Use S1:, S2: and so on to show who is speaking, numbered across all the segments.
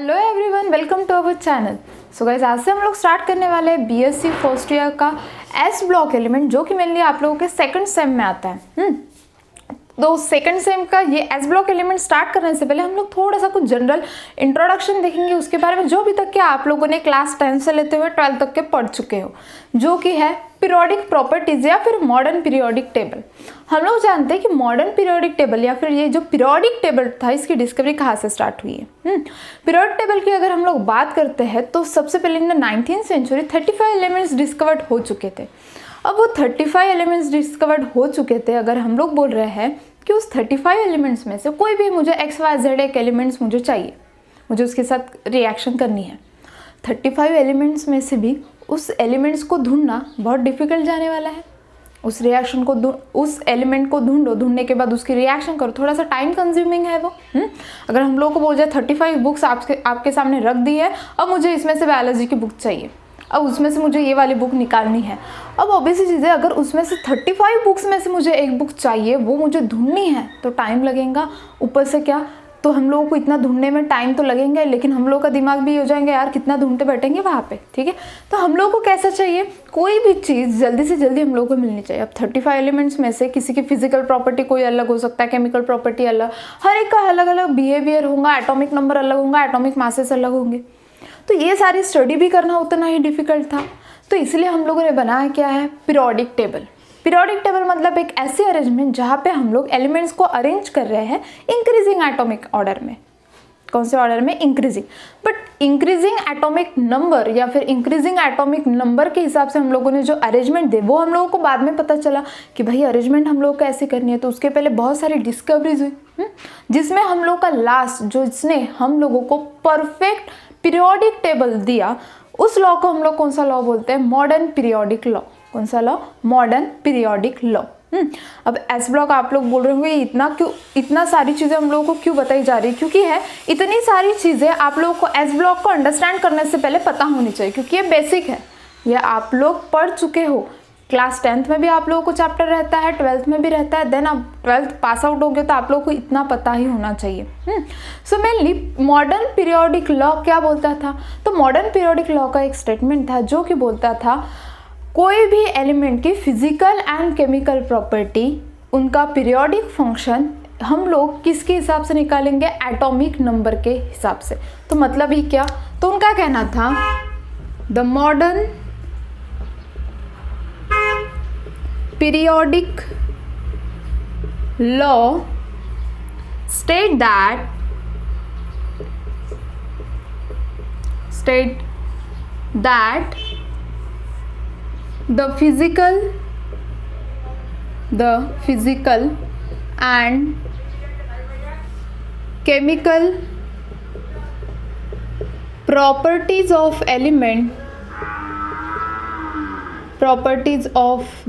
S1: Hello everyone, welcome to our channel. So guys, आज से हम लोग स्टार्ट करने वाले हैं बीएससी फर्स्ट ईयर का एस ब्लॉक एलिमेंट, जो कि मेनली आप लोगों के सेकंड सेम में आता है। तो सेकंड सेम का ये एस ब्लॉक एलिमेंट स्टार्ट करने से पहले हम लोग थोड़ा सा कुछ जनरल इंट्रोडक्शन देखेंगे उसके बारे में, जो अभी तक के आप लोगों ने क्लास 10 से लेते हुए 12 तक के पढ़ चुके हो, जो कि है पीरियोडिक प्रॉपर्टीज या फिर मॉडर्न पीरियोडिक टेबल। हम लोग जानते हैं कि मॉडर्न पीरियोडिक टेबल या फिर ये जो पीरियोडिक टेबल था, इसकी डिस्कवरी कहाँ से स्टार्ट हुई है। पीरियोडिक टेबल की अगर हम लोग बात करते हैं तो सबसे पहले in the 19th century 35 elements discovered हो चुके थे। अब वो 35 एलिमेंट्स डिस्कवर्ड हो चुके थे, अगर हम लोग बोल रहे हैं कि उस 35 एलिमेंट्स में से कोई भी मुझे XYZ एक एलिमेंट्स मुझे चाहिए, मुझे उसके साथ रिएक्शन करनी है, 35 एलिमेंट्स में से भी उस एलिमेंट्स को ढूंढना बहुत डिफिकल्ट जाने वाला है। उस रिएक्शन को उस एलिमेंट को ढूंढो, ढूंढने के बाद उसकी रिएक्शन करो, थोड़ा सा टाइम कंज्यूमिंग है वो। अगर हम लोग को बोल जाए 35 बुक्स आपके सामने रख दी है, अब मुझे इसमें से बायोलॉजी की बुक चाहिए, अब उसमें से मुझे ये वाली बुक निकालनी है। अब ऑब्वियसली चीज़ है, अगर उसमें से 35 बुक्स में से मुझे एक बुक चाहिए, वो मुझे ढूंढनी है तो टाइम लगेगा। ऊपर से क्या, तो हम लोगों को इतना ढूंढने में टाइम तो लगेंगे, लेकिन हम लोग का दिमाग भी हो जाएंगे यार कितना ढूंढते बैठेंगे वहाँ पे, ठीक है। तो हम लोग को कैसा चाहिए, कोई भी चीज़ जल्दी से जल्दी हम लोग को मिलनी चाहिए। अब 35 एलिमेंट्स में से किसी की फिजिकल प्रॉपर्टी कोई अलग हो सकता है, केमिकल प्रॉपर्टी अलग, हर एक का अलग अलग बिहेवियर होगा, एटॉमिक नंबर अलग होगा, एटॉमिक मासेस अलग होंगे। तो ये सारी स्टडी भी करना उतना ही डिफिकल्ट था। तो इसलिए हम लोगों ने बनाया क्या है, पीरियोडिक टेबल। पीरियोडिक टेबल मतलब एक ऐसी अरेंजमेंट जहाँ पे हम लोग एलिमेंट्स को अरेंज कर रहे हैं इंक्रीजिंग एटॉमिक ऑर्डर में। कौन से ऑर्डर में, increasing. But increasing atomic number या फिर इंक्रीजिंग एटॉमिक नंबर के हिसाब से हम लोगों ने जो अरेंजमेंट दे, वो हम लोगों को बाद में पता चला कि भाई अरेंजमेंट हम लोग को ऐसे करनी है। तो उसके पहले बहुत सारी डिस्कवरीज हुई, जिसमें हम लोग का लास्ट जो जिसने हम लोगों को परफेक्ट पीरियोडिक टेबल दिया, उस लॉ को हम लोग कौन सा लॉ बोलते हैं, मॉडर्न पीरियोडिक लॉ। कौन सा लॉ, मॉडर्न पीरियोडिक लॉ। अब एस ब्लॉक आप लोग बोल रहे होंगे इतना सारी चीज़ें हम लोगों को क्यों बताई जा रही है, क्योंकि है इतनी सारी चीज़ें आप लोगों को एस ब्लॉक को अंडरस्टैंड करने से पहले पता होनी चाहिए, क्योंकि ये बेसिक है, ये आप लोग पढ़ चुके हो। क्लास 10th में भी आप लोगों को चैप्टर रहता है, 12th में भी रहता है, देन आप 12th पास आउट हो गए तो आप लोगों को इतना पता ही होना चाहिए। So mainly modern periodic law क्या बोलता था, तो मॉडर्न पीरियोडिक लॉ का एक स्टेटमेंट था जो कि बोलता था कोई भी एलिमेंट की फिजिकल एंड केमिकल प्रॉपर्टी, उनका पीरियोडिक फंक्शन हम लोग किसके हिसाब से निकालेंगे, एटॉमिक नंबर के हिसाब से। तो मतलब ही क्या, तो उनका कहना था the modern periodic law state that the physical and chemical properties of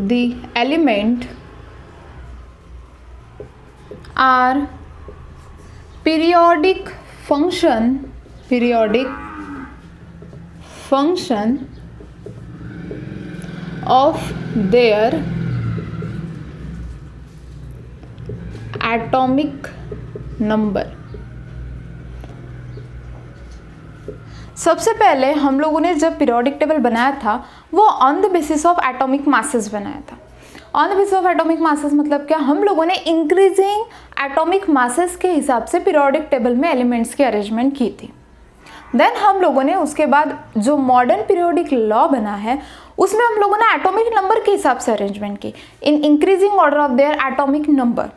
S1: the element are periodic function of their atomic number। सबसे पहले हम लोगों ने जब पीरियोडिक टेबल बनाया था, वो on the basis of atomic masses बनाया था। On the basis of atomic masses मतलब क्या, हम लोगों ने इंक्रीजिंग एटॉमिक मासेस के हिसाब से पीरियोडिक टेबल में एलिमेंट्स की अरेंजमेंट की थी। देन हम लोगों ने उसके बाद जो मॉडर्न पीरियोडिक लॉ बना है, उसमें हम लोगों ने एटॉमिक नंबर के हिसाब से अरेंजमेंट की, in increasing order of their atomic number.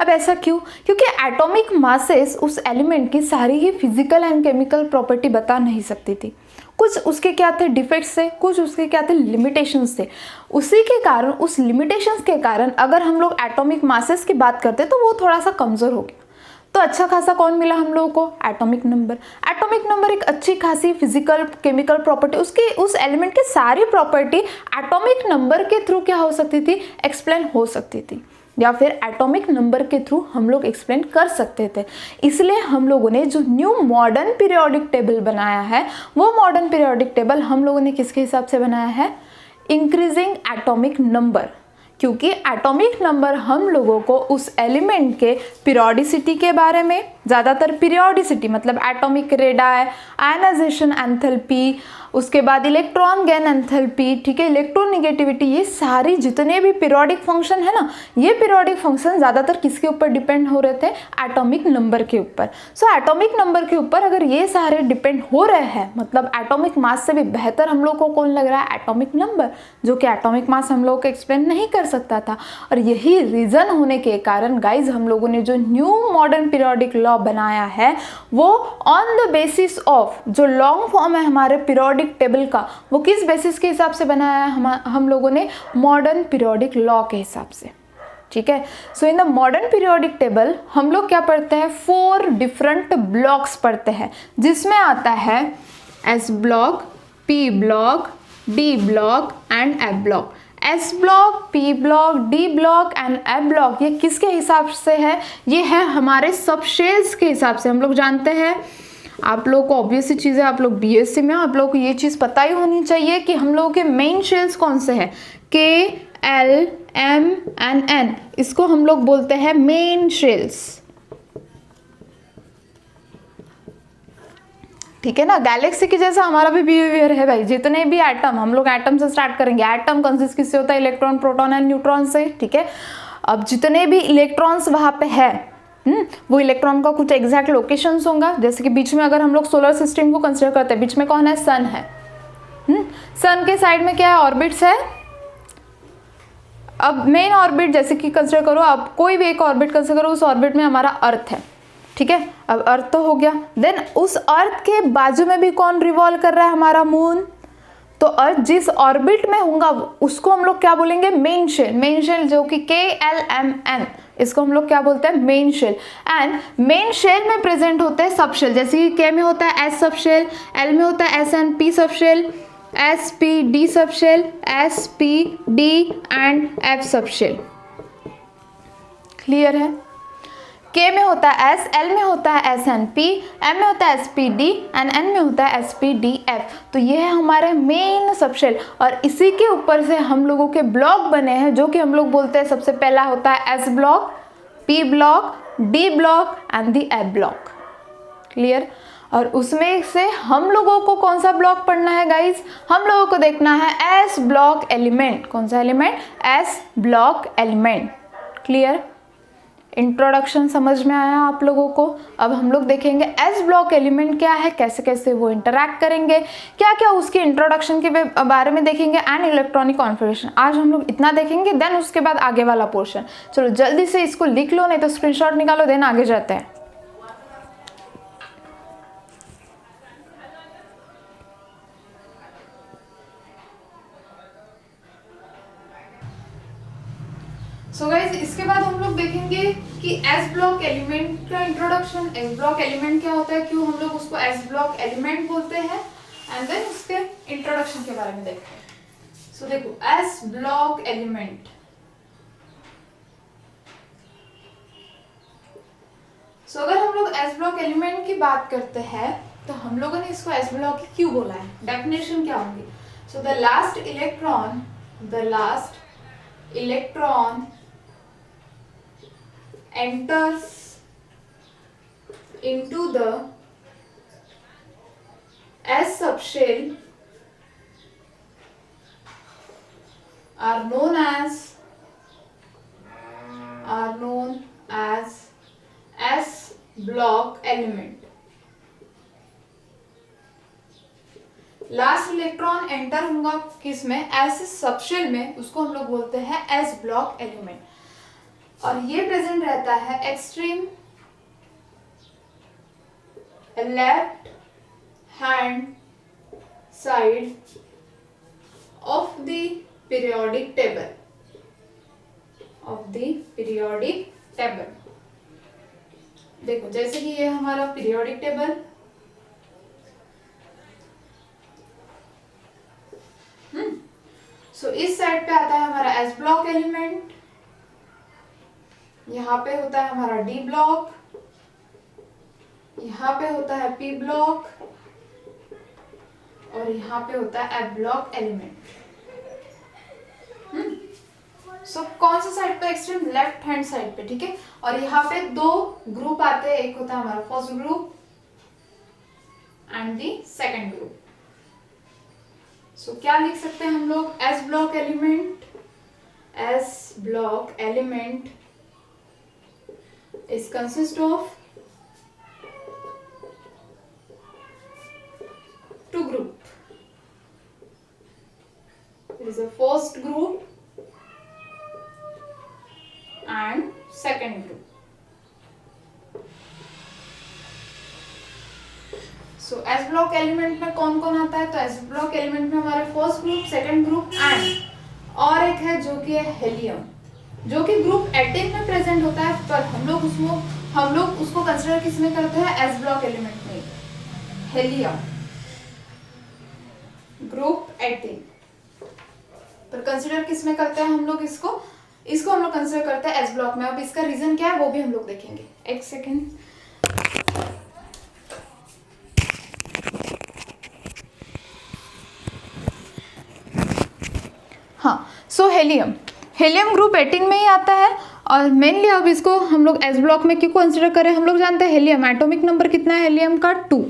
S1: अब ऐसा क्यों, क्योंकि एटॉमिक मासेस उस एलिमेंट की सारी ही फिजिकल एंड केमिकल प्रॉपर्टी बता नहीं सकती थी। कुछ उसके क्या थे, डिफेक्ट्स थे, कुछ उसके क्या थे, लिमिटेशंस थे। उसी के कारण, उस लिमिटेशंस के कारण अगर हम लोग एटॉमिक मासेस की बात करते तो वो थोड़ा सा कमज़ोर हो गया। तो अच्छा खासा कौन मिला हम लोगों को, एटॉमिक नंबर। एटॉमिक नंबर एक अच्छी खासी फिजिकल केमिकल प्रॉपर्टी, उसकी उस एलिमेंट की सारी प्रॉपर्टी एटॉमिक नंबर के थ्रू क्या हो सकती थी, एक्सप्लेन हो सकती थी, या फिर एटॉमिक नंबर के थ्रू हम लोग एक्सप्लेन कर सकते थे। इसलिए हम लोगों ने जो न्यू मॉडर्न पीरियोडिक टेबल बनाया है, वो मॉडर्न पीरियोडिक टेबल हम लोगों ने किसके हिसाब से बनाया है, इंक्रीजिंग एटॉमिक नंबर। क्योंकि एटॉमिक नंबर हम लोगों को उस एलिमेंट के पीरियोडिसिटी के बारे में, ज़्यादातर पीरियोडिसिटी मतलब एटॉमिक रेडाई, आयनाइजेशन एंथैल्पी, उसके बाद इलेक्ट्रॉन गेन एंथैल्पी, ठीक है, इलेक्ट्रोनेगेटिविटी, ये सारी जितने भी पीरियोडिक फंक्शन है ना, ये पीरियोडिक फंक्शन ज़्यादातर किसके ऊपर डिपेंड हो रहे थे? एटॉमिक नंबर के ऊपर। सो एटॉमिक नंबर के ऊपर अगर ये सारे डिपेंड हो रहे हैं, मतलब एटॉमिक मास से भी बेहतर हम लोग को कौन लग रहा है? एटॉमिक नंबर, जो कि एटॉमिक मास हम लोग को एक्सप्लेन नहीं कर सकता था। और यही रीज़न होने के कारण गाइज हम लोगों ने जो न्यू मॉडर्न पीरियोडिक लॉ बनाया है वो ऑन द बेसिस ऑफ जो लॉन्ग फॉर्म है हमारे पीरियोडिक टेबल का, वो किस बेसिस के हिसाब से बनाया है? हम लोगों ने मॉडर्न पीरियोडिक लॉ के हिसाब से, ठीक है। So in the modern periodic table हम लोग क्या पढ़ते हैं? 4 डिफरेंट ब्लॉक्स पढ़ते हैं, जिसमें आता है S block, P block, D block and F block. S block, P block, D block and F block, ये किसके हिसाब से है? ये है हमारे सब शेल्स के हिसाब से। हम लोग जानते हैं, आप लोग को ऑब्वियस सी चीज़ है, आप लोग बीएससी में, आप लोग को ये चीज़ पता ही होनी चाहिए कि हम लोगों के मेन शेल्स कौन से हैं? के, एल, एम एंड एन, इसको हम लोग बोलते हैं मेन शेल्स, ठीक है ना। गैलेक्सी की जैसा हमारा भी बिहेवियर है भाई, जितने भी एटम, हम लोग एटम से स्टार्ट करेंगे। एटम कंसिस्ट किससे होता है? इलेक्ट्रॉन, प्रोटॉन एंड न्यूट्रॉन से, ठीक है। अब जितने भी इलेक्ट्रॉन्स वहाँ पे है, वो इलेक्ट्रॉन का कुछ एग्जैक्ट लोकेशंस होगा। जैसे कि बीच में अगर हम लोग सोलर सिस्टम को कंसिडर करते हैं, बीच में कौन है? सन है। सन के साइड में क्या है? ऑर्बिट्स है। अब मेन ऑर्बिट जैसे कि कंसिडर करो, अब कोई भी एक ऑर्बिट कंसिडर करो, उस ऑर्बिट में हमारा अर्थ है, ठीक है। अब अर्थ तो हो गया, देन उस अर्थ के बाजू में भी कौन रिवॉल्व कर रहा है? हमारा मून। तो अर्थ जिस ऑर्बिट में होगा उसको हम लोग क्या बोलेंगे? Main shell. मेन शेल जो कि के, एल, एम, एन, इसको हम लोग क्या बोलते हैं? Main shell. And main shell में प्रेजेंट होते हैं सब शेल, जैसे कि के में होता है एस सब शेल, एल में होता है S and P sub shell, S P D sub shell, S P D and F sub shell. Clear है? के में होता है एस, एल में होता है एस एन पी, एम में होता है S P D and N में होता है एस पी डी एफ। तो ये है हमारे मेन सबशेल, और इसी के ऊपर से हम लोगों के ब्लॉक बने हैं, जो कि हम लोग बोलते हैं सबसे पहला होता है S block, P block, D block and the F block. Clear? और उसमें से हम लोगों को कौन सा ब्लॉक पढ़ना है गाइज? हम लोगों को देखना है एस ब्लॉक एलिमेंट। कौन सा element? S block element. Clear? Introduction समझ में आया आप लोगों को? अब हम लोग देखेंगे एस ब्लॉक एलिमेंट क्या है, कैसे कैसे वो इंटरैक्ट करेंगे, क्या क्या उसके इंट्रोडक्शन के बारे में देखेंगे एंड इलेक्ट्रॉनिक कॉन्फ़िगरेशन। आज हम लोग इतना देखेंगे, देन उसके बाद आगे वाला पोर्शन। चलो जल्दी से इसको लिख लो, नहीं तो स्क्रीनशॉट निकालो, देन आगे जाते हैं। सो गाइज इसके बाद हम लोग देखेंगे कि एस ब्लॉक एलिमेंट का इंट्रोडक्शन, एस ब्लॉक एलिमेंट क्या होता है, क्यों हम लोग उसको एस ब्लॉक एलिमेंट बोलते हैं, एंड देन उसके इंट्रोडक्शन के बारे में देखते हैं। सो देखो एस ब्लॉक एलिमेंट, सो अगर हम लोग एस ब्लॉक एलिमेंट की बात करते हैं तो हम लोगों ने इसको एस ब्लॉक क्यों बोला है, डेफिनेशन क्या होगी? So the last electron enters into the S subshell are known as S block element. Last electron enter होगा किस में? एस सबशेल में, उसको हम लोग बोलते हैं एस ब्लॉक एलिमेंट। और ये प्रेजेंट रहता है extreme left hand side of the periodic table. देखो जैसे कि ये हमारा पीरियोडिक टेबल, सो इस साइड पे आता है हमारा एस ब्लॉक एलिमेंट, यहाँ पे होता है हमारा डी ब्लॉक, यहाँ पे होता है पी ब्लॉक और यहाँ पे होता है एफ ब्लॉक एलिमेंट। सो कौन सा साइड पे एक्सट्रीम, लेफ्ट हैंड साइड पे, ठीक है। और यहाँ पे दो ग्रुप आते हैं, एक होता है हमारा first group and the second group. So क्या लिख सकते हैं हम लोग, s block element is consist of two group. There is a first group and second group. So S block element में कौन कौन आता है, तो S block element में हमारे first group, second group and और एक है जो कि है हेलियम, जो कि ग्रुप 18 में प्रेजेंट होता है, पर हम लोग उसको कंसिडर किस में करते हैं, S block element में, हेलियम ग्रुप 18 पर कंसिडर किस में करते हैं हम लोग, इसको हम लोग कंसिडर करते हैं एस ब्लॉक में। अब इसका रीजन क्या है वो भी हम लोग देखेंगे, एक सेकेंड। हाँ, सो हेलियम ग्रुप 18 में ही आता है और मेनली अब इसको हम लोग एस ब्लॉक में क्यों कंसिडर करें, हम लोग जानते हैं हेलियम एटॉमिक नंबर कितना है हेलियम का, 2।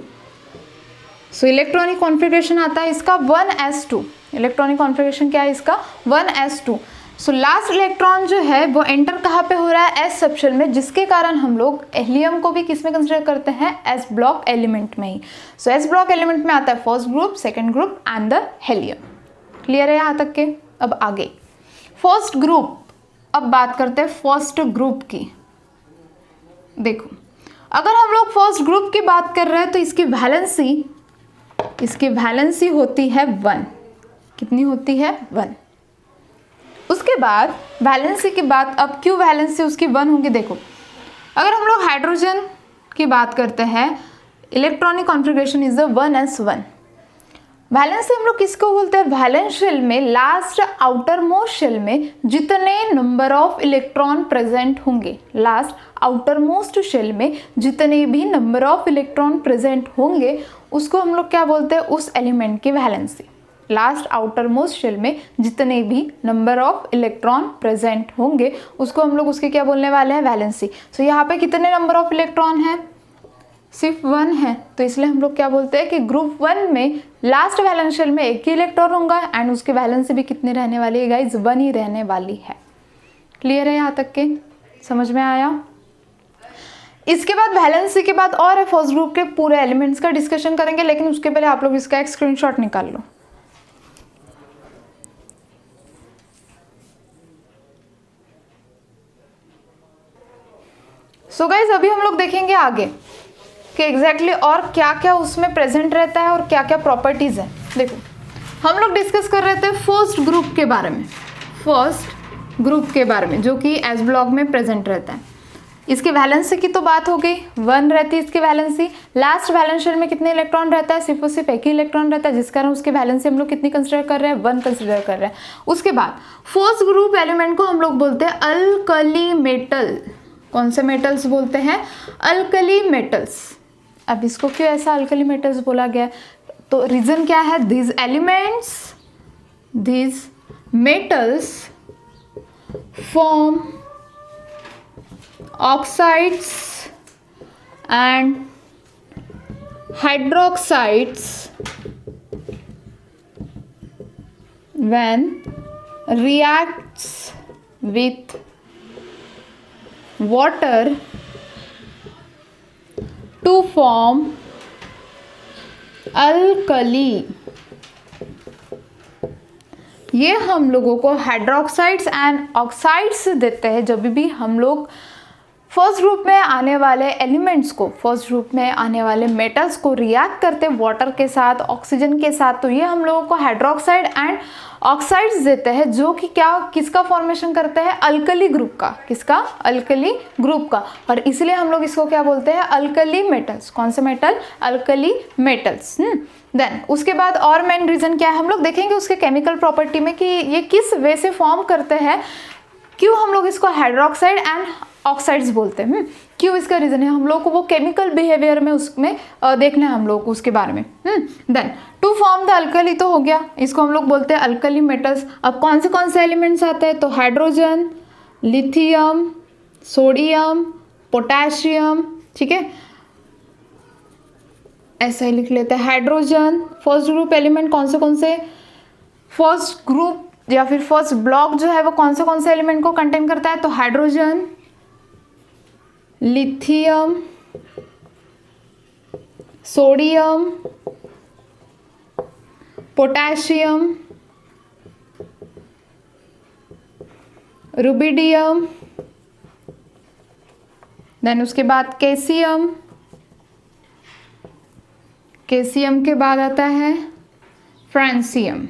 S1: सो इलेक्ट्रॉनिक कॉन्फ़िगरेशन आता है इसका 1s2। इलेक्ट्रॉनिक कॉन्फ़िगरेशन क्या है इसका, 1s2। सो लास्ट इलेक्ट्रॉन जो है वो एंटर कहाँ पे हो रहा है, एस सबशेल में, जिसके कारण हम लोग हेलियम को भी किस में कंसिडर करते हैं, एस ब्लॉक एलिमेंट में ही। सो एस ब्लॉक एलिमेंट में आता है first group, second group and the helium. Clear है यहाँ तक के। अब आगे फर्स्ट ग्रुप, अब बात करते हैं फर्स्ट ग्रुप की। देखो अगर हम लोग फर्स्ट ग्रुप की बात कर रहे हैं तो इसकी वैलेंसी होती है 1। कितनी होती है, 1। उसके बाद वैलेंसी की बात, अब क्यों वैलेंसी उसकी 1 होगी, देखो अगर हम लोग हाइड्रोजन की बात करते हैं, electronic configuration is the 1s1। Valency हम लोग किसको बोलते हैं, वैलेंस शेल में लास्ट आउटर मोस्ट शेल में जितने नंबर ऑफ इलेक्ट्रॉन प्रेजेंट होंगे, लास्ट आउटर मोस्ट शेल में जितने भी नंबर ऑफ इलेक्ट्रॉन प्रेजेंट होंगे उसको हम लोग क्या बोलते हैं, उस एलिमेंट की valency. Last outermost shell में जितने भी नंबर ऑफ इलेक्ट्रॉन प्रेजेंट होंगे उसको हम लोग उसके क्या बोलने वाले हैं, वैलेंसी। सो यहाँ पे कितने नंबर ऑफ इलेक्ट्रॉन हैं, सिर्फ 1 है, तो इसलिए हम लोग क्या बोलते हैं कि ग्रुप 1 में लास्ट वैलेंस शेल में एक ही इलेक्ट्रॉन होगा एंड उसकी वैलेंसी भी कितनी रहने वाली है गाइज, 1 ही रहने वाली है। क्लियर है यहाँ तक के, समझ में आया। इसके बाद वैलेंसी के बाद और है फर्स्ट ग्रुप के पूरे एलिमेंट्स का डिस्कशन करेंगे, लेकिन उसके पहले आप लोग इसका एक स्क्रीनशॉट निकाल लो। सो गाइज अभी हम लोग देखेंगे आगे कि एग्जैक्टली और क्या क्या उसमें प्रेजेंट रहता है और क्या क्या प्रॉपर्टीज है। देखो हम लोग डिस्कस कर रहे थे फर्स्ट ग्रुप के बारे में, फर्स्ट ग्रुप के बारे में जो कि एस ब्लॉक में प्रेजेंट रहता है। इसकी वैलेंसी की तो बात हो गई, 1 रहती है इसकी वैलेंसी। लास्ट वैलेंस शेल में कितने इलेक्ट्रॉन रहता है, सिर्फ और सिर्फ एक ही इलेक्ट्रॉन रहता है, जिस कारण उसकी वैलेंसी हम लोग कितनी कंसिडर कर रहे हैं, 1 कंसिडर कर रहे हैं। उसके बाद फर्स्ट ग्रुप एलिमेंट को हम लोग बोलते हैं अल्कली मेटल। कौन से मेटल्स बोलते हैं, अल्कली मेटल्स। अब इसको क्यों ऐसा अल्कली मेटल्स बोला गया, तो रीजन क्या है, these metals form oxides and hydroxides when reacts with water to form alkali. ये हम लोगों को हाइड्रोक्साइड्स एंड ऑक्साइड्स देते हैं जब भी हम लोग फर्स्ट ग्रुप में आने वाले एलिमेंट्स को, फर्स्ट ग्रुप में आने वाले मेटल्स को रिएक्ट करते हैं वाटर के साथ, ऑक्सीजन के साथ, तो ये हम लोगों को हाइड्रोक्साइड एंड ऑक्साइड्स देते हैं जो कि क्या, किसका फॉर्मेशन करते हैं, अल्कली ग्रुप का। किसका, अल्कली ग्रुप का। और इसलिए हम लोग इसको क्या बोलते हैं, अल्कली मेटल्स। कौन से मेटल, अल्कली मेटल्स। देन उसके बाद और मेन रीजन क्या है हम लोग देखेंगे उसके केमिकल प्रॉपर्टी में कि ये किस वे से फॉर्म करते हैं, क्यों हम लोग इसको हाइड्रोक्साइड एंड ऑक्साइड्स बोलते हैं। क्यों इसका रीज़न है, हम लोग को वो केमिकल बिहेवियर में उसमें देखना है हम लोग को उसके बारे में। Then to form the alkali तो हो गया, इसको हम लोग बोलते हैं अल्कली मेटल्स। अब कौन से एलिमेंट्स आते हैं, तो हाइड्रोजन, लिथियम, सोडियम, पोटेशियम, ठीक है, ऐसा ही लिख लेते हैं। हाइड्रोजन फर्स्ट ग्रुप एलिमेंट कौन से फर्स्ट ग्रुप या फिर फर्स्ट ब्लॉक जो है वो कौन से एलिमेंट को कंटेन करता है, तो hydrogen, lithium, sodium, potassium, rubidium, then उसके बाद कैल्शियम, कैल्शियम के बाद आता है फ्रांसियम,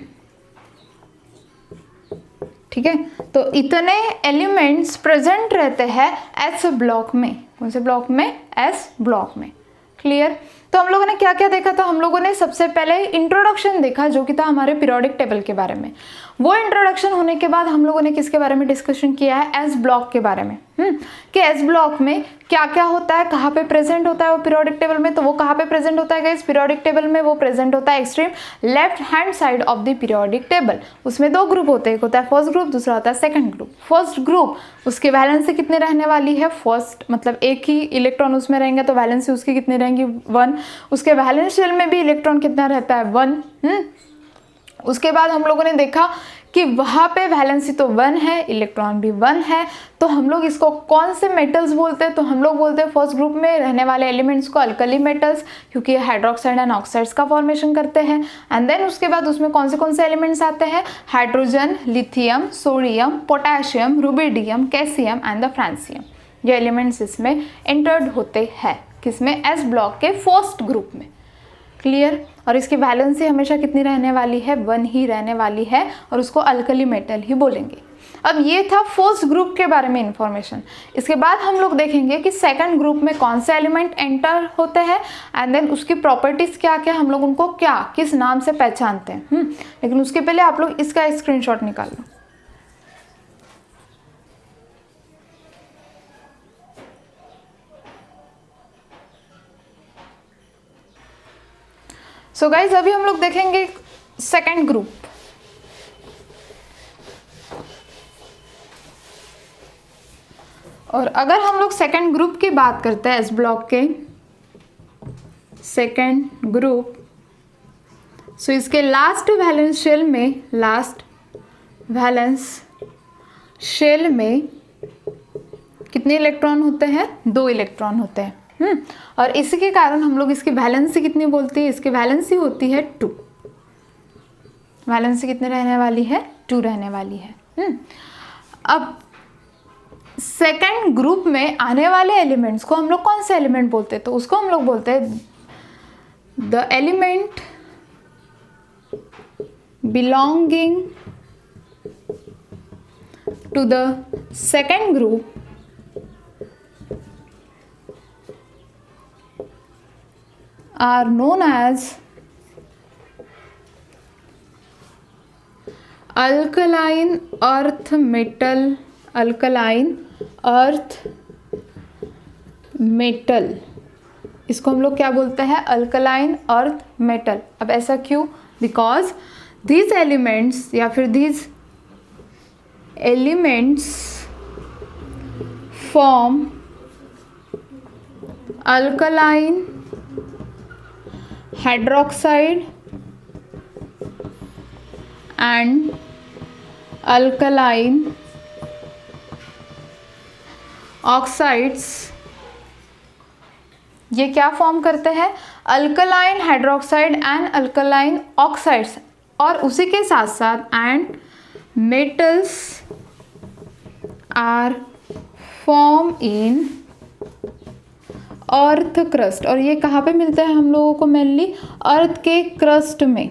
S1: ठीक है। तो इतने एलिमेंट्स प्रेजेंट रहते हैं एस ब्लॉक में, कौन से ब्लॉक में, एस ब्लॉक में, क्लियर। तो हम लोगों ने क्या क्या देखा था, हम लोगों ने सबसे पहले इंट्रोडक्शन देखा जो कि था हमारे पीरियोडिक टेबल के बारे में। वो इंट्रोडक्शन होने के बाद हम लोगों ने किसके बारे में डिस्कशन किया है, एस ब्लॉक के बारे में, कि एस ब्लॉक में क्या क्या होता है, कहाँ पे प्रेजेंट होता है वो पीरियोडिक टेबल में। तो वो कहाँ पे प्रेजेंट होता है गाइस, पीरियोडिक टेबल में वो प्रेजेंट होता है extreme left hand side of the periodic table. उसमें दो ग्रुप होते हैं, एक होता है फर्स्ट ग्रुप, दूसरा होता है सेकंड ग्रुप। फर्स्ट ग्रुप उसके वैलेंसी कितने रहने वाली है, फर्स्ट मतलब एक ही इलेक्ट्रॉन उसमें रहेंगे तो वैलेंसी उसकी कितनी रहेंगी, 1। उसके वैलेंस शेल में भी इलेक्ट्रॉन कितना रहता है, 1। उसके बाद हम लोगों ने देखा कि वहाँ पे वैलेंसी तो 1 है, इलेक्ट्रॉन भी 1 है, तो हम लोग इसको कौन से मेटल्स बोलते हैं, तो हम लोग बोलते हैं फर्स्ट ग्रुप में रहने वाले एलिमेंट्स को अल्कली मेटल्स, क्योंकि ये हाइड्रोक्साइड एंड ऑक्साइड्स का फॉर्मेशन करते हैं। एंड देन उसके बाद उसमें कौन से एलिमेंट्स आते हैं, hydrogen, lithium, sodium, potassium, rubidium, calcium and the francium. ये एलिमेंट्स इसमें एंटर्ड होते हैं, किसमें, एस ब्लॉक के फर्स्ट ग्रुप में, क्लियर। और इसकी वैलेंसी हमेशा कितनी रहने वाली है, 1 ही रहने वाली है, और उसको अल्कली मेटल ही बोलेंगे। अब ये था फर्स्ट ग्रुप के बारे में इंफॉर्मेशन। इसके बाद हम लोग देखेंगे कि सेकंड ग्रुप में कौन से एलिमेंट एंटर होते हैं एंड देन उसकी प्रॉपर्टीज क्या क्या, हम लोग उनको क्या किस नाम से पहचानते हैं। लेकिन उसके पहले आप लोग इसका स्क्रीनशॉट निकाल लो। सो गाइज अभी हम लोग देखेंगे सेकंड ग्रुप। और अगर हम लोग सेकंड ग्रुप की बात करते हैं, एस ब्लॉक के सेकंड ग्रुप, सो इसके लास्ट वैलेंस शेल में कितने इलेक्ट्रॉन होते हैं, 2 इलेक्ट्रॉन होते हैं। और इसी के कारण हम लोग इसकी वैलेंसी कितनी बोलते हैं, इसकी वैलेंसी होती है 2। वैलेंसी कितने रहने वाली है, 2 रहने वाली है। अब सेकंड ग्रुप में आने वाले एलिमेंट्स को हम लोग कौन से एलिमेंट बोलते हैं, तो उसको हम लोग बोलते हैं the element belonging to the second group are known as alkaline earth metal, इसको हम लोग क्या बोलते हैं, अल्कलाइन अर्थ मेटल। अब ऐसा क्यों, बिकॉज these एलिमेंट्स या फिर these elements form alkaline hydroxide and alkaline oxides. ये क्या फॉर्म करते हैं, alkaline hydroxide and alkaline oxides, और उसी के साथ साथ and metals are form in earth crust. और ये कहाँ पे मिलता है हम लोगों को, मेनली अर्थ के क्रस्ट में।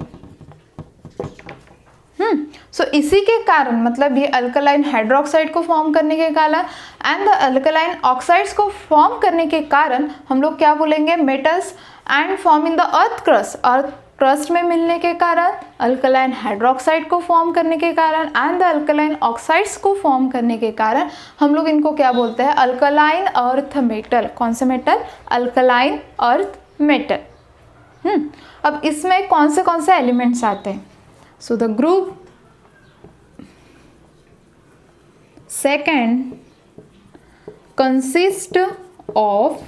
S1: सो इसी के कारण मतलब ये अल्कलाइन हाइड्रोक्साइड को फॉर्म करने के कारण एंड द अल्कलाइन ऑक्साइड्स को फॉर्म करने के कारण हम लोग क्या बोलेंगे, metals and form in the earth crust. Earth crust में मिलने के कारण, अल्कलाइन हाइड्रोक्साइड को फॉर्म करने के कारण एंड द अल्कलाइन ऑक्साइड्स को फॉर्म करने के कारण हम लोग इनको क्या बोलते हैं, अल्कलाइन अर्थ मेटल। कौन से मेटल, अल्कलाइन अर्थ मेटल। अब इसमें कौन से एलिमेंट्स आते हैं, so the group second consist of,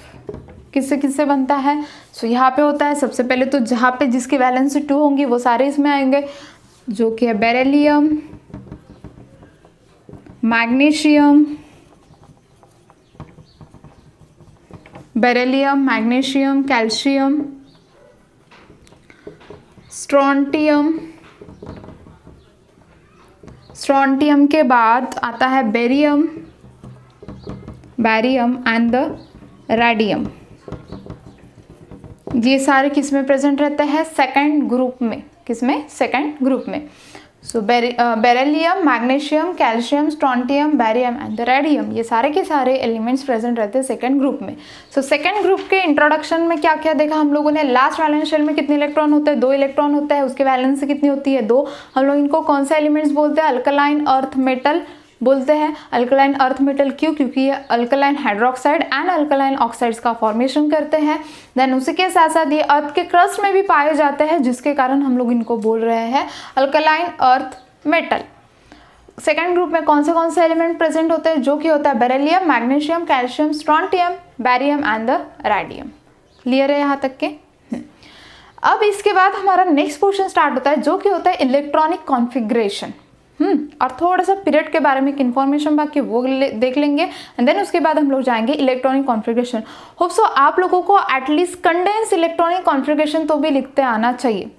S1: किससे किससे बनता है, सो यहाँ पे होता है सबसे पहले तो जहाँ पे जिसकी वैलेंसी 2 होंगी वो सारे इसमें आएंगे, जो कि है beryllium, magnesium, magnesium, calcium, strontium. Strontium के बाद आता है बेरियम एंड द रेडियम। ये सारे किस में प्रेजेंट रहते हैं, सेकंड ग्रुप में। किसमें, सेकंड ग्रुप में। So beryllium, magnesium, calcium, strontium, barium and the radium, ये सारे के सारे एलिमेंट्स प्रेजेंट रहते हैं सेकंड ग्रुप में। सो सेकंड ग्रुप के इंट्रोडक्शन में क्या क्या देखा हम लोगों ने, लास्ट वैलेंस शेल में कितने इलेक्ट्रॉन होते हैं, 2 इलेक्ट्रॉन होता है, उसकी वैलेंसी कितनी होती है, 2। हम लोग इनको कौन से एलिमेंट्स बोलते हैं, अल्कलाइन अर्थ मेटल बोलते हैं। अल्कलाइन अर्थ मेटल क्यों, क्योंकि ये alkaline hydroxide and alkaline oxides का फॉर्मेशन करते हैं। देन उसी के साथ साथ ये अर्थ के क्रस्ट में भी पाए जाते हैं, जिसके कारण हम लोग इनको बोल रहे हैं alkaline earth metal. Second group में कौन से एलिमेंट प्रेजेंट होते हैं, जो कि होता है beryllium, magnesium, calcium, strontium, barium and the radium. Clear है यहाँ तक के। अब इसके बाद हमारा नेक्स्ट पोर्शन स्टार्ट होता है, जो कि होता है इलेक्ट्रॉनिक कॉन्फ़िगरेशन। और थोड़ा सा पीरियड के बारे में इन्फॉर्मेशन बाकी वो देख लेंगे एंड देन उसके बाद हम लोग जाएंगे इलेक्ट्रॉनिक कॉन्फ़िगरेशन। होप सो आप लोगों को एटलीस्ट कंडेंस इलेक्ट्रॉनिक कॉन्फ़िगरेशन तो भी लिखते आना चाहिए,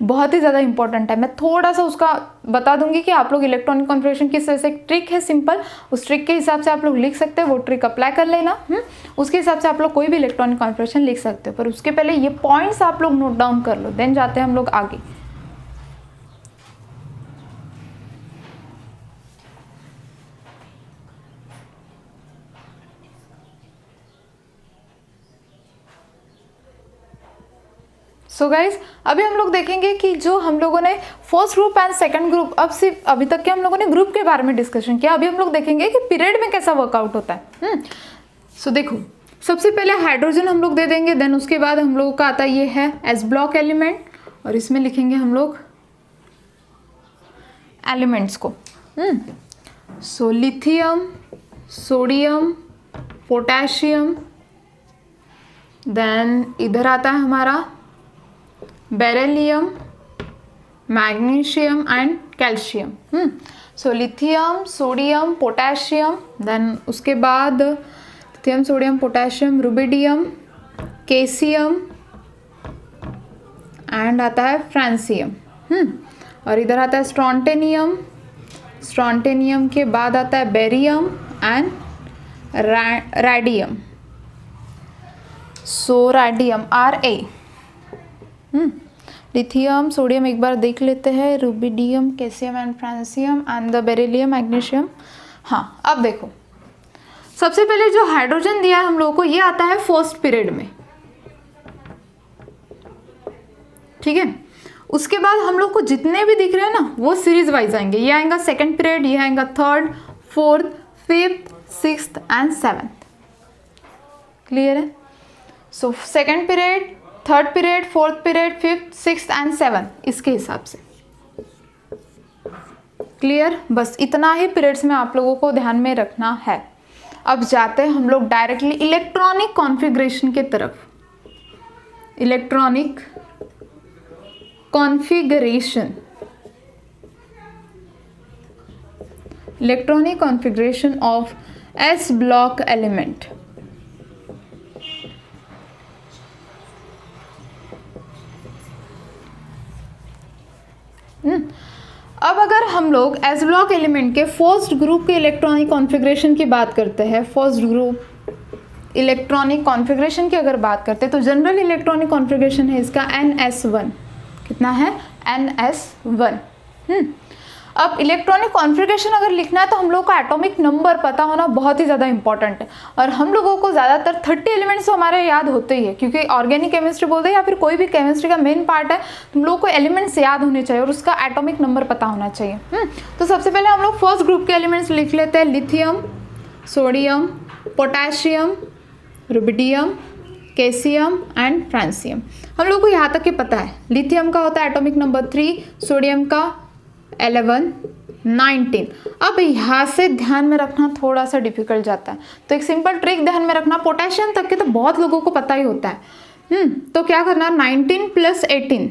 S1: बहुत ही ज़्यादा इंपॉर्टेंट है। मैं थोड़ा सा उसका बता दूंगी कि आप लोग इलेक्ट्रॉनिक कॉन्फ़िगरेशन किस तरह से, एक ट्रिक है सिंपल, उस ट्रिक के हिसाब से आप लोग लिख सकते हैं, वो ट्रिक अप्लाई कर लेना। उसके हिसाब से आप लोग कोई भी इलेक्ट्रॉनिक कॉन्फ़िगरेशन लिख सकते हो, पर उसके पहले ये पॉइंट्स आप लोग नोट डाउन कर लो, देन जाते हैं हम लोग आगे। सो गाइज अभी हम लोग देखेंगे कि जो हम लोगों ने first group and second group, अब सिर्फ अभी तक के हम लोगों ने ग्रुप के बारे में डिस्कशन किया, अभी हम लोग देखेंगे कि पीरियड में कैसा वर्कआउट होता है। सो देखो, सबसे पहले हाइड्रोजन हम लोग दे देंगे, देन उसके बाद हम लोगों का आता ये है एस ब्लॉक एलिमेंट, और इसमें लिखेंगे हम लोग एलिमेंट्स को। So lithium, sodium, potassium, then इधर आता है हमारा beryllium, magnesium and calcium. So lithium, sodium, potassium, then उसके बाद lithium, sodium, potassium, rubidium, caesium and आता है फ्रांसियम। और इधर आता है स्ट्रोंटेनियम, स्ट्रोंटेनियम के बाद आता है barium and radium. So radium Ra, lithium, sodium एक बार देख लेते हैं, rubidium, calcium and francium and the beryllium, magnesium. हाँ, अब देखो, सबसे पहले जो हाइड्रोजन दिया है हम लोगों को, ये आता है फर्स्ट पीरियड में, ठीक है। उसके बाद हम लोग को जितने भी दिख रहे हैं ना, वो सीरीज वाइज आएंगे। ये आएगा सेकंड पीरियड, ये आएगा third, fourth, fifth, sixth and seventh. Clear है। So second period, third period, fourth period, fifth, sixth and seven, इसके हिसाब से। क्लियर, बस इतना ही पीरियड्स में आप लोगों को ध्यान में रखना है। अब जाते हैं हम लोग डायरेक्टली इलेक्ट्रॉनिक कॉन्फ़िगरेशन के तरफ। Electronic configuration, electronic configuration of S block element. अब अगर हम लोग एस ब्लॉक एलिमेंट के फर्स्ट ग्रुप के इलेक्ट्रॉनिक कॉन्फ़िगरेशन की बात करते हैं, फर्स्ट ग्रुप इलेक्ट्रॉनिक कॉन्फ़िगरेशन की अगर बात करते हैं, तो जनरल इलेक्ट्रॉनिक कॉन्फ़िगरेशन है इसका NS1। कितना है? NS1। अब इलेक्ट्रॉनिक कॉन्फ़िगरेशन अगर लिखना है तो हम लोग को एटॉमिक नंबर पता होना बहुत ही ज़्यादा इंपॉर्टेंट है। और हम लोगों को ज़्यादातर 30 एलिमेंट्स तो हमारे याद होते ही है, क्योंकि ऑर्गेनिक केमिस्ट्री बोलते हैं या फिर कोई भी केमिस्ट्री का मेन पार्ट है, हम लोग को एलिमेंट्स याद होने चाहिए और उसका एटॉमिक नंबर पता होना चाहिए। तो सबसे पहले हम लोग फर्स्ट ग्रुप के एलिमेंट्स लिख लेते हैं। Lithium, sodium, potassium, rubidium, calcium and francium. हम लोग को यहाँ तक के पता है। लिथियम का होता है एटॉमिक नंबर 3, सोडियम का 11, 19। अब यहाँ से ध्यान में रखना थोड़ा सा डिफिकल्ट जाता है, तो एक सिंपल ट्रिक ध्यान में रखना। पोटेशियम तक के तो बहुत लोगों को पता ही होता है। तो क्या करना, 19 + 18,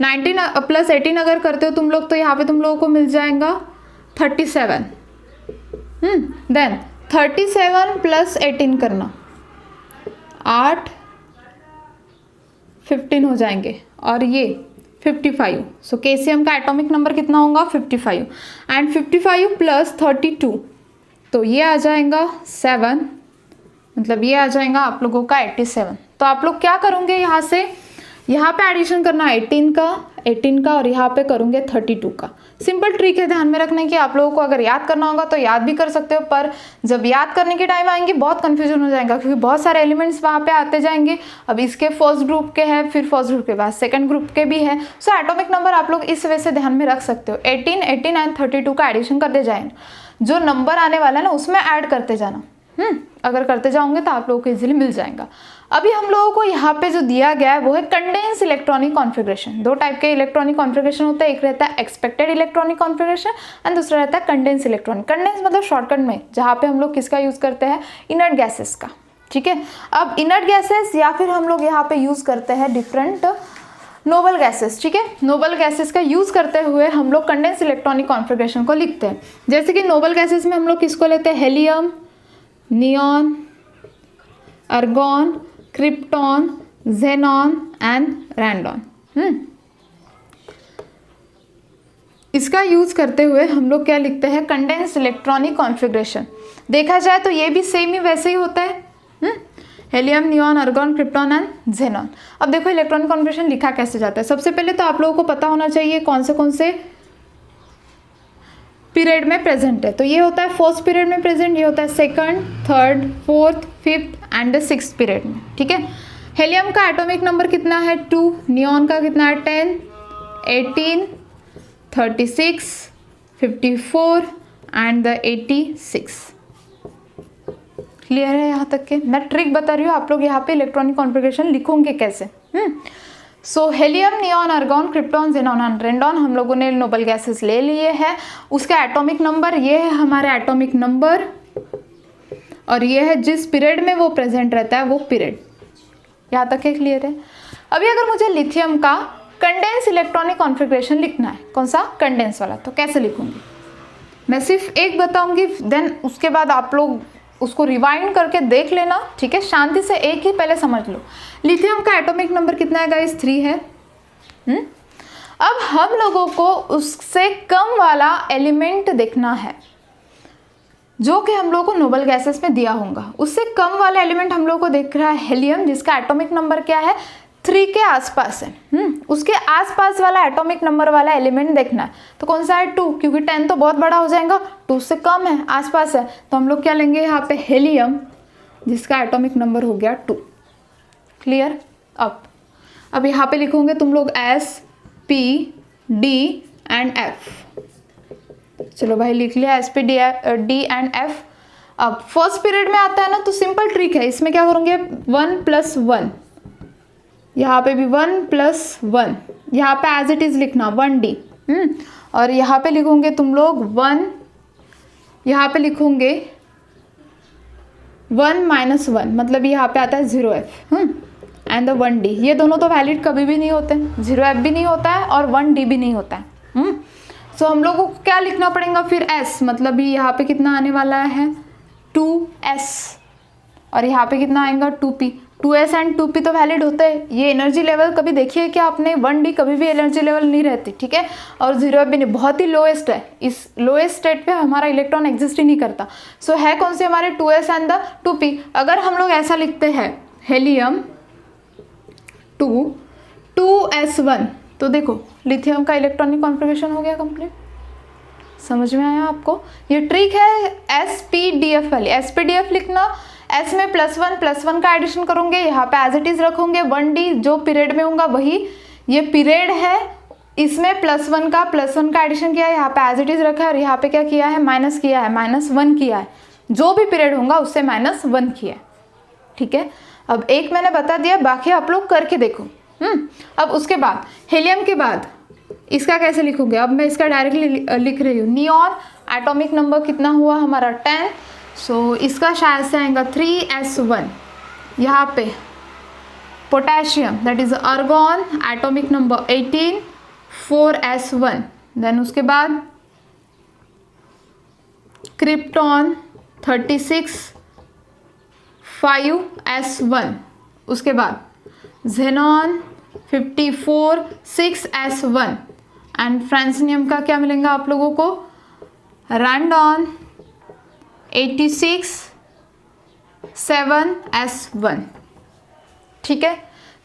S1: 19 + 18 अगर करते हो तुम लोग तो यहाँ पे तुम लोगों को मिल जाएगा 37। देन 37 + 18 करना, 8, 15 हो जाएंगे और ये 55। सो कैल्शियम का एटॉमिक नंबर कितना होगा, 55। एंड 55 + 32 तो ये आ जाएगा 7, मतलब ये आ जाएगा आप लोगों का 87। तो आप लोग क्या करोगे, यहाँ से यहाँ पे एडिशन करना 18 का और यहाँ पे करूँगे 32 का। सिंपल ट्रिक है, ध्यान में रखने की। आप लोगों को अगर याद करना होगा तो याद भी कर सकते हो, पर जब याद करने के टाइम आएंगे बहुत कन्फ्यूजन हो जाएगा, क्योंकि बहुत सारे एलिमेंट्स वहाँ पे आते जाएंगे। अब इसके फर्स्ट ग्रुप के हैं, फिर फर्स्ट ग्रुप के बाद सेकंड ग्रुप के भी है। सो एटॉमिक नंबर आप लोग इस वजह से ध्यान में रख सकते हो। 18 एंड 32 का एडिशन करते जाए, जो नंबर आने वाला है ना उसमें ऐड करते जाना। अगर करते जाओगे तो आप लोगों को इजीली मिल जाएगा। अभी हम लोगों को यहाँ पे जो दिया गया है वो है कंडेंस इलेक्ट्रॉनिक कॉन्फ़िगरेशन। 2 टाइप के इलेक्ट्रॉनिक कॉन्फ़िगरेशन होता है, एक रहता है एक्सपेक्टेड इलेक्ट्रॉनिक कॉन्फ़िगरेशन एंड दूसरा रहता है कंडेंस इलेक्ट्रॉनिक। कंडेंस मतलब शॉर्टकट में, जहाँ पे हम लोग किसका यूज़ करते हैं, इनर्ट गैसेस का। ठीक है, अब इनर्ट गैसेस या फिर हम लोग यहाँ पे यूज़ करते हैं डिफरेंट नोबल गैसेस। ठीक है, नोबल गैसेस का यूज़ करते हुए हम लोग कंडेंस इलेक्ट्रॉनिक कॉन्फ़िगरेशन को लिखते हैं। जैसे कि नोबल गैसेस में हम लोग किसको लेते हैं, helium, neon, argon, krypton, xenon and radon. इसका यूज़ करते हुए हम लोग क्या लिखते हैं, कंडेंस्ड इलेक्ट्रॉनिक कॉन्फ़िगरेशन। देखा जाए तो ये भी सेम ही वैसे ही होता है। Helium, neon, argon, krypton and xenon. अब देखो इलेक्ट्रॉनिक कॉन्फ़िगरेशन लिखा कैसे जाता है। सबसे पहले तो आप लोगों को पता होना चाहिए कौन से पीरियड में प्रेजेंट है। तो ये होता है फर्स्ट पीरियड में प्रेजेंट, ये होता है second, third, fourth, fifth and 6th period में। ठीक है, हेलियम का एटॉमिक नंबर कितना है, 2, नियॉन का कितना है, 10, 18, 36, 54 एंड 86। क्लियर है यहाँ तक के? मैं ट्रिक बता रही हूँ, आप लोग यहाँ पे इलेक्ट्रॉनिक कॉन्फ़िगरेशन लिखोगे कैसे। So helium, neon, argon, krypton, xenon and radon हम लोगों ने नोबल गैसेस ले लिए हैं। उसका एटॉमिक नंबर ये है हमारा एटॉमिक नंबर, और ये है जिस पीरियड में वो प्रेजेंट रहता है वो पीरियड। यहाँ तक के क्लियर है? अभी अगर मुझे लिथियम का कंडेंस इलेक्ट्रॉनिक कॉन्फ़िगरेशन लिखना है, कौन सा, कंडेंस वाला, तो कैसे लिखूंगी? मैं सिर्फ एक बताऊंगी, देन उसके बाद आप लोग उसको रिवाइंड करके देख लेना। ठीक है, शांति से एक ही पहले समझ लो। लिथियम का एटॉमिक नंबर कितना है गाइस, 3 है। अब हम लोगों को उससे कम वाला एलिमेंट देखना है जो कि हम लोगों को नोबल गैसेस में दिया होगा। उससे कम वाला एलिमेंट हम लोगों को देख रहा है हेलियम, जिसका एटॉमिक नंबर क्या है, 3 के आसपास है। उसके आसपास वाला एटॉमिक नंबर वाला एलिमेंट देखना है। तो कौन सा है, 2, क्योंकि 10 तो बहुत बड़ा हो जाएगा, 2 से कम है, आसपास है, तो हम लोग क्या लेंगे यहाँ पे, हेलियम, जिसका एटॉमिक नंबर हो गया 2। क्लियर? अब यहाँ पे लिखोगे तुम लोग S, P, D and F। चलो भाई लिख लिया S, P, D and F। अब फर्स्ट पीरियड में आता है ना, तो सिंपल ट्रिक है, इसमें क्या करोगे, 1 + 1, यहाँ पे भी 1 + 1, यहाँ पे एज इट इज़ लिखना 1D। और यहाँ पे लिखोगे तुम लोग 1, यहाँ पे लिखोगे 1 - 1, मतलब यहाँ पे आता है 0F एंड 1D। ये दोनों तो वैलिड कभी भी नहीं होते, 0F भी नहीं होता है और 1D भी नहीं होता है। सो हम लोगों को क्या लिखना पड़ेगा फिर, S, मतलब ये यहाँ पे कितना आने वाला है, 2S, और यहाँ पे कितना आएगा, 2P। 2S एंड 2P तो वैलिड होते हैं। ये एनर्जी लेवल कभी देखिए कि आपने 1D कभी भी एनर्जी लेवल नहीं रहती। ठीक है, और 0F भी नहीं, बहुत ही लोएस्ट है। इस लोएस्ट स्टेट पे हमारा इलेक्ट्रॉन एग्जिस्ट ही नहीं करता। सो है कौन से हमारे 2S एंड द 2P। अगर हम लोग ऐसा लिखते हैं, हेलियम 2, 2S1, तो देखो लिथियम का इलेक्ट्रॉनिक कॉन्फ़िगरेशन हो गया कंप्लीट। समझ में आया आपको? ये ट्रिक है SPDF वाली। SPDF लिखना, S में +1 का एडिशन करोगे, यहाँ पे एज इट इज रखोगे 1D, जो पीरियड में होगा वही, ये पीरियड है, इसमें +1 का एडिशन किया है, यहाँ पे एज इट इज रखा है, और यहाँ पे क्या किया है, माइनस किया है, -1 किया है, जो भी पीरियड होगा उससे -1 किया है। ठीक है, अब एक मैंने बता दिया, बाकी आप लोग करके देखो। अब उसके बाद हीलियम के बाद इसका कैसे लिखोगे? अब मैं इसका डायरेक्टली लिख रही हूँ। नियॉन एटॉमिक नंबर कितना हुआ हमारा 10, सो इसका शायद से आएगा 3s1। यहाँ पे potassium that is argon atomic number 18 4s1। Then उसके बाद क्रिप्टॉन 36 5s1। उसके बाद जेनॉन 54 6s1। एंड फ्रांसिनियम का क्या मिलेगा आप लोगों को? रैंडॉन 86 7s1। ठीक है,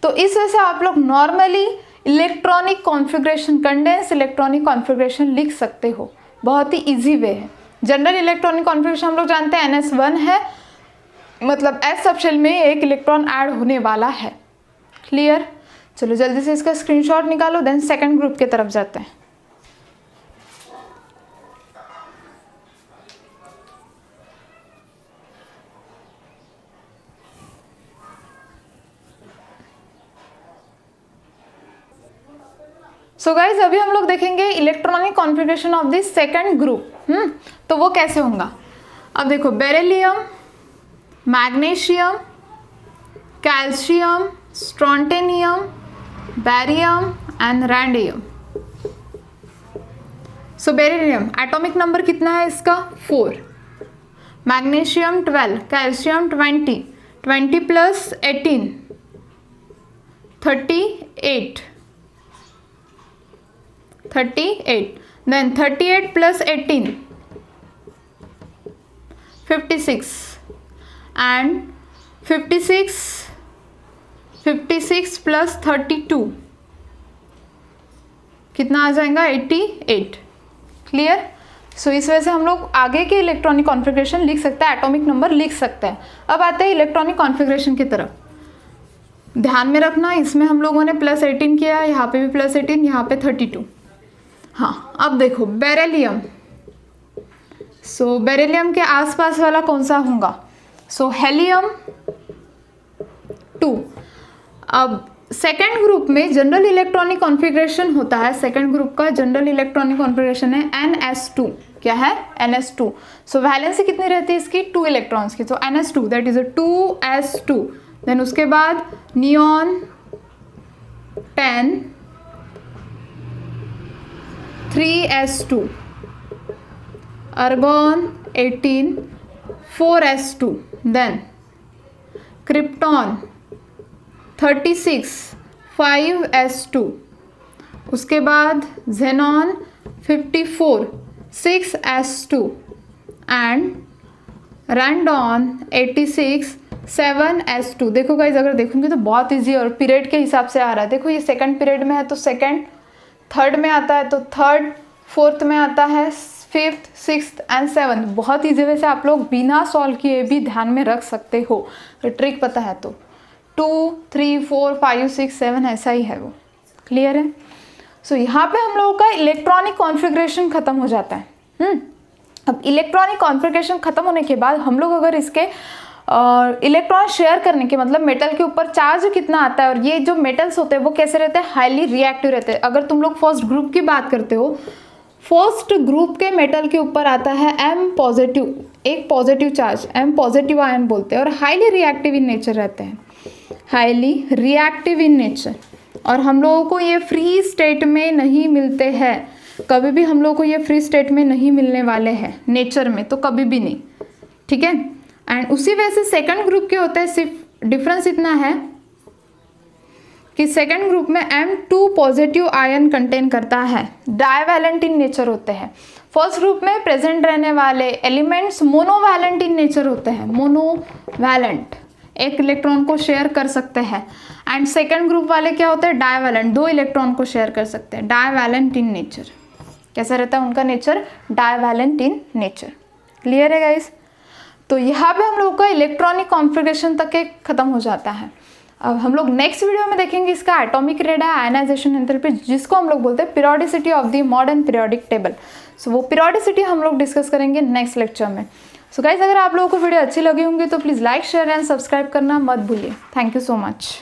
S1: तो इस वजह से आप लोग normally electronic configuration, condense electronic configuration लिख सकते हो। बहुत ही इजी वे है। जनरल इलेक्ट्रॉनिक कॉन्फ़िगरेशन हम लोग जानते हैं NS1 है, मतलब S सबशेल में एक इलेक्ट्रॉन ऐड होने वाला है। क्लियर? चलो जल्दी से इसका स्क्रीनशॉट निकालो, देन सेकंड ग्रुप की तरफ जाते हैं। सो गाइज अभी हम लोग देखेंगे electronic configuration of the second group. तो वो कैसे होगा? अब देखो, beryllium, magnesium, calcium, strontium, barium and radium. So beryllium atomic number कितना है इसका? 4, मैग्नीशियम 12, कैल्शियम 20, 20 + 18 38, then 38 + 18 56 and 56 + 32 कितना आ जाएगा? 88। क्लियर? सो इस वजह से हम लोग आगे के इलेक्ट्रॉनिक कॉन्फ़िगरेशन लिख सकते हैं, एटॉमिक नंबर लिख सकते हैं। अब आते हैं इलेक्ट्रॉनिक कॉन्फ़िगरेशन की तरफ। ध्यान में रखना, इसमें हम लोगों ने +18 किया, यहाँ पे भी +18, यहाँ पे 32। हाँ, अब देखो बेरिलियम। सो बेरिलियम के आसपास वाला कौन सा होगा? सो हेलियम 2। अब सेकेंड ग्रुप में जनरल इलेक्ट्रॉनिक कॉन्फ़िगरेशन होता है, सेकेंड ग्रुप का जनरल इलेक्ट्रॉनिक कॉन्फ़िगरेशन है NS2। क्या है? NS2। सो वैलेंसी कितनी रहती है इसकी? 2 इलेक्ट्रॉन्स की। सो NS2 that is 2s2। Then उसके बाद neon 10 3s2, argon 18 4s2, then krypton 36 5s2, उसके बाद xenon 54 6s2 एंड रैंडॉन 86 7s2। देखो गाइज, अगर देखोगे तो बहुत इजी और पीरियड के हिसाब से आ रहा है। देखो ये सेकंड पीरियड में है तो सेकंड, थर्ड में आता है तो थर्ड, फोर्थ में आता है, फिफ्थ, सिक्स्थ एंड सेवन्थ। बहुत ईजी वे से आप लोग बिना सॉल्व किए भी ध्यान में रख सकते हो, तो ट्रिक पता है तो 2 3 4 5 6 7 ऐसा ही है वो। क्लियर है? सो यहाँ पे हम लोगों का इलेक्ट्रॉनिक कॉन्फ़िगरेशन खत्म हो जाता है। अब इलेक्ट्रॉनिक कॉन्फ़िगरेशन खत्म होने के बाद हम लोग अगर इसके इलेक्ट्रॉन शेयर करने के, मतलब मेटल के ऊपर चार्ज कितना आता है, और ये जो मेटल्स होते हैं वो कैसे रहते हैं? हाईली रिएक्टिव रहते हैं। अगर तुम लोग फर्स्ट ग्रुप की बात करते हो, फर्स्ट ग्रुप के मेटल के ऊपर आता है M पॉजिटिव, एक positive charge, M positive ion बोलते हैं, और हाईली रिएक्टिव इन नेचर रहते हैं, हाईली रिएक्टिव इन नेचर। और हम लोगों को ये फ्री स्टेट में नहीं मिलते हैं, कभी भी हम लोगों को ये फ्री स्टेट में नहीं मिलने वाले हैं नेचर में, तो कभी भी नहीं। ठीक है? एंड उसी वजह से सेकंड ग्रुप के होते हैं, सिर्फ डिफरेंस इतना है कि सेकंड ग्रुप में M2 पॉजिटिव आयन कंटेन करता है, डाइवैलेंट इन नेचर होते हैं। फर्स्ट ग्रुप में प्रेजेंट रहने वाले एलिमेंट्स मोनोवैलेंट इन नेचर होते हैं, मोनोवैलेंट। एक इलेक्ट्रॉन को शेयर कर सकते हैं। एंड सेकेंड ग्रुप वाले क्या होते हैं, डाइवैलेंट, 2 इलेक्ट्रॉन को शेयर कर सकते हैं, डाइवैलेंट इन नेचर। कैसा रहता है उनका nature, divalent in nature. Clear है गाइस। तो यहाँ पे हम लोगों का इलेक्ट्रॉनिक कॉन्फ़िगरेशन तक एक खत्म हो जाता है। अब हम लोग नेक्स्ट वीडियो में देखेंगे इसका एटॉमिक रेडिया, आयनाइजेशन एंथैल्पी, जिसको हम लोग बोलते हैं periodicity of the modern periodic table. So वो पीरियोडिसिटी हम लोग डिस्कस करेंगे नेक्स्ट लेक्चर में। सो गाइस, अगर आप लोगों को वीडियो अच्छी लगी होंगी तो please like, share and subscribe करना मत भूलिए। Thank you so much.